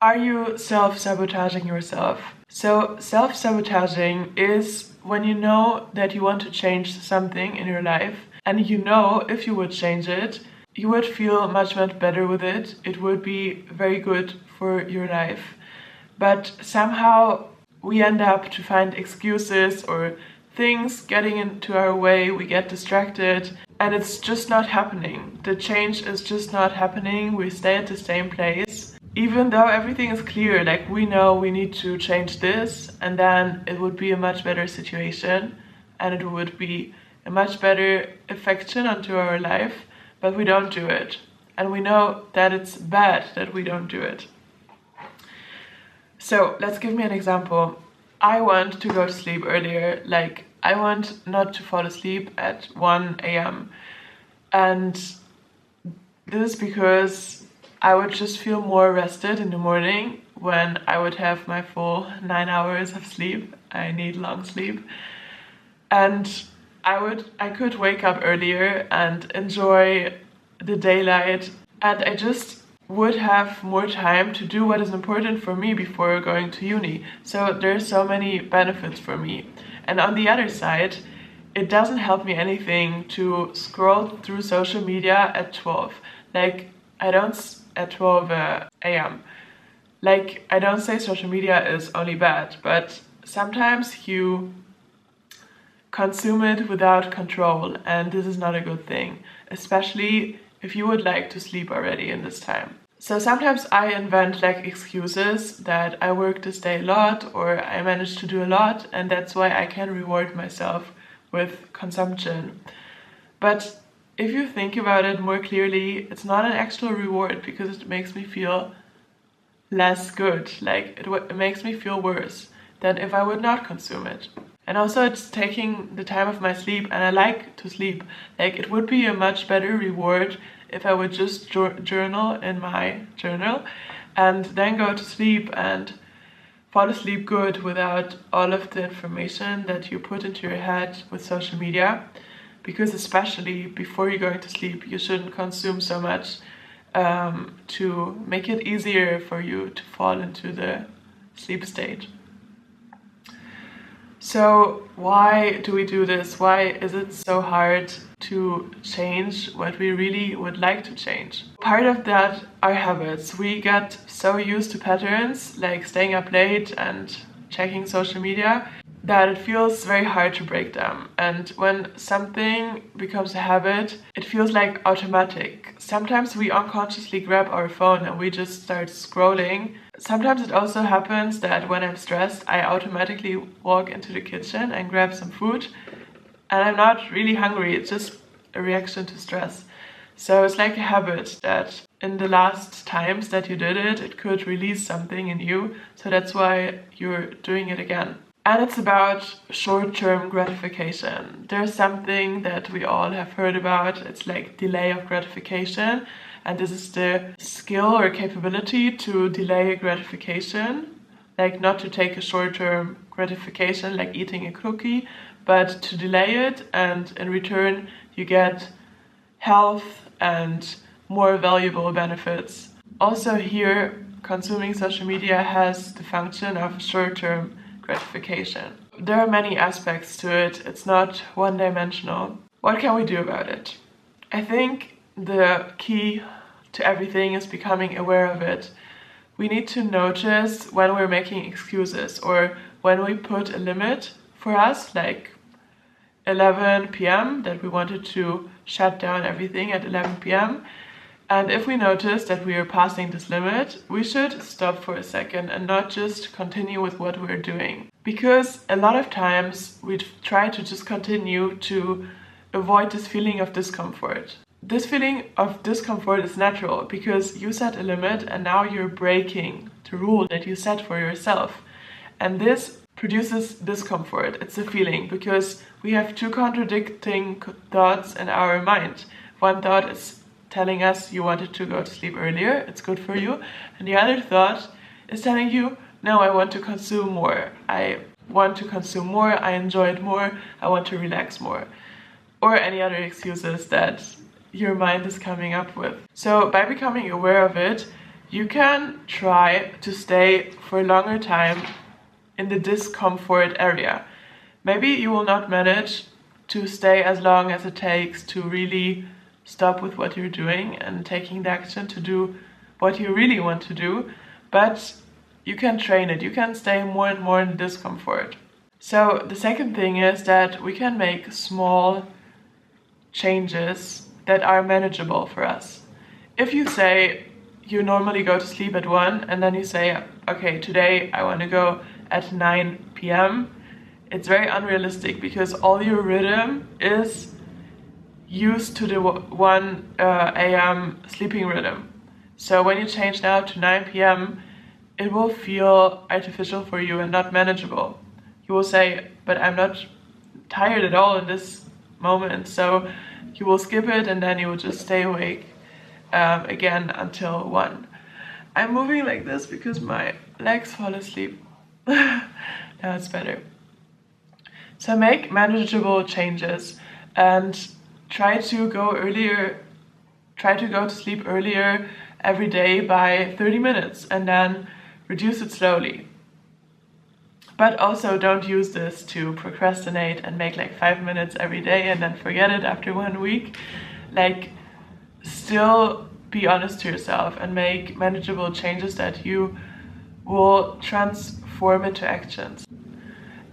Are you self-sabotaging yourself? So self-sabotaging is when you know that you want to change something in your life and you know if you would change it, you would feel much better with it. It would be very good for your life. But somehow we end up to find excuses or things getting into our way, we get distracted and it's just not happening. The change is just not happening. We stay at the same place. Even though everything is clear, like we know we need to change this and then it would be a much better situation and it would be a much better affection onto our life, but we don't do it. And we know that it's bad that we don't do it. So let's give me an example. I want to go to sleep earlier, like I want not to fall asleep at 1 a.m. And this is because I would just feel more rested in the morning when I would have my full 9 hours of sleep. I need long sleep. And I could wake up earlier and enjoy the daylight, and I just would have more time to do what is important for me before going to uni. So there's so many benefits for me. And on the other side, it doesn't help me anything to scroll through social media at 12. Like I don't at 12 a.m. Like I don't say social media is only bad, but sometimes you consume it without control, and this is not a good thing, especially if you would like to sleep already in this time. So sometimes I invent like excuses that I work this day a lot or I managed to do a lot and that's why I can reward myself with consumption. But if you think about it more clearly, it's not an actual reward because it makes me feel less good. Like it makes me feel worse than if I would not consume it. And also it's taking the time of my sleep, and I like to sleep. Like it would be a much better reward if I would just journal in my journal and then go to sleep and fall asleep good without all of the information that you put into your head with social media. Because especially before you're going to sleep, you shouldn't consume so much to make it easier for you to fall into the sleep state. So why do we do this? Why is it so hard to change what we really would like to change? Part of that are habits. We get so used to patterns like staying up late and checking social media that it feels very hard to break them. And when something becomes a habit, it feels like automatic. Sometimes we unconsciously grab our phone and we just start scrolling. Sometimes it also happens that when I'm stressed, I automatically walk into the kitchen and grab some food. And I'm not really hungry, it's just a reaction to stress. So it's like a habit that in the last times that you did it, it could release something in you. So that's why you're doing it again. And it's about short-term gratification. There's something that we all have heard about. It's like delay of gratification. And this is the skill or capability to delay gratification. Like not to take a short-term gratification like eating a cookie, but to delay it, and in return you get health and more valuable benefits. Also here, consuming social media has the function of short-term gratification. There are many aspects to it. It's not one-dimensional. What can we do about it? I think the key to everything is becoming aware of it. We need to notice when we're making excuses or when we put a limit for us, like 11 p.m. that we wanted to shut down everything at 11 p.m. And if we notice that we are passing this limit, we should stop for a second and not just continue with what we're doing. Because a lot of times we try to just continue to avoid this feeling of discomfort. This feeling of discomfort is natural because you set a limit and now you're breaking the rule that you set for yourself. And this produces discomfort. It's a feeling because we have two contradicting thoughts in our mind. One thought is telling us you wanted to go to sleep earlier, it's good for you. And the other thought is telling you, no, I want to consume more. I want to consume more, I enjoy it more, I want to relax more. Or any other excuses that your mind is coming up with. So by becoming aware of it, you can try to stay for a longer time in the discomfort area. Maybe you will not manage to stay as long as it takes to really stop with what you're doing and taking the action to do what you really want to do, but you can train it. You can stay more and more in discomfort. So the second thing is that we can make small changes that are manageable for us. If you say you normally go to sleep at 1 and then you say, okay, today I want to go at 9 p.m., it's very unrealistic because all your rhythm is used to the 1 a.m. sleeping rhythm. So when you change now to 9 p.m., it will feel artificial for you and not manageable. You will say, but I'm not tired at all in this moment. So you will skip it and then you will just stay awake again until 1. I'm moving like this because my legs fall asleep. Now it's better. So make manageable changes and try to go to sleep earlier every day by 30 minutes and then reduce it slowly. But also don't use this to procrastinate and make like 5 minutes every day and then forget it after 1 week. Like, still be honest to yourself and make manageable changes that you will transform into actions.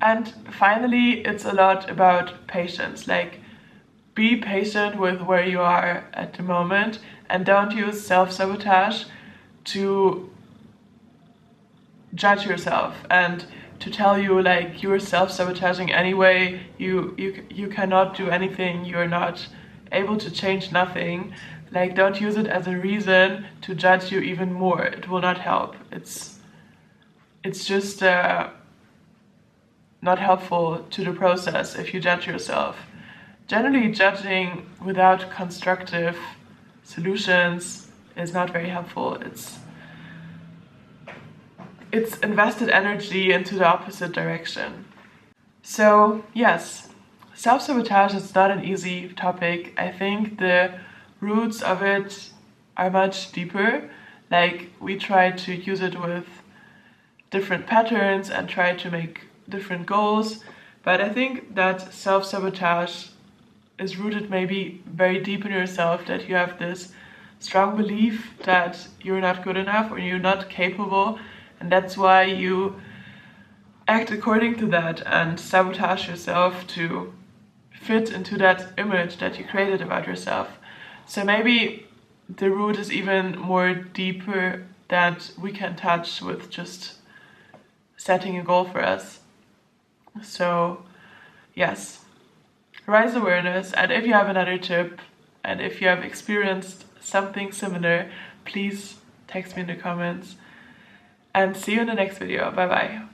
And finally, it's a lot about patience. Like, be patient with where you are at the moment and don't use self-sabotage to judge yourself and to tell you like you're self-sabotaging anyway, you cannot do anything, you're not able to change nothing. Like, don't use it as a reason to judge you even more. It will not help. It's just not helpful to the process if you judge yourself. Generally, judging without constructive solutions is not very helpful. It's invested energy into the opposite direction. So yes, self-sabotage is not an easy topic. I think the roots of it are much deeper. Like, we try to use it with different patterns and try to make different goals, but I think that self-sabotage is rooted maybe very deep in yourself, that you have this strong belief that you're not good enough or you're not capable, and that's why you act according to that and sabotage yourself to fit into that image that you created about yourself. So maybe the root is even more deeper that we can touch with just setting a goal for us. So yes, raise awareness, and if you have another tip and if you have experienced something similar, please text me in the comments, and see you in the next video. Bye bye.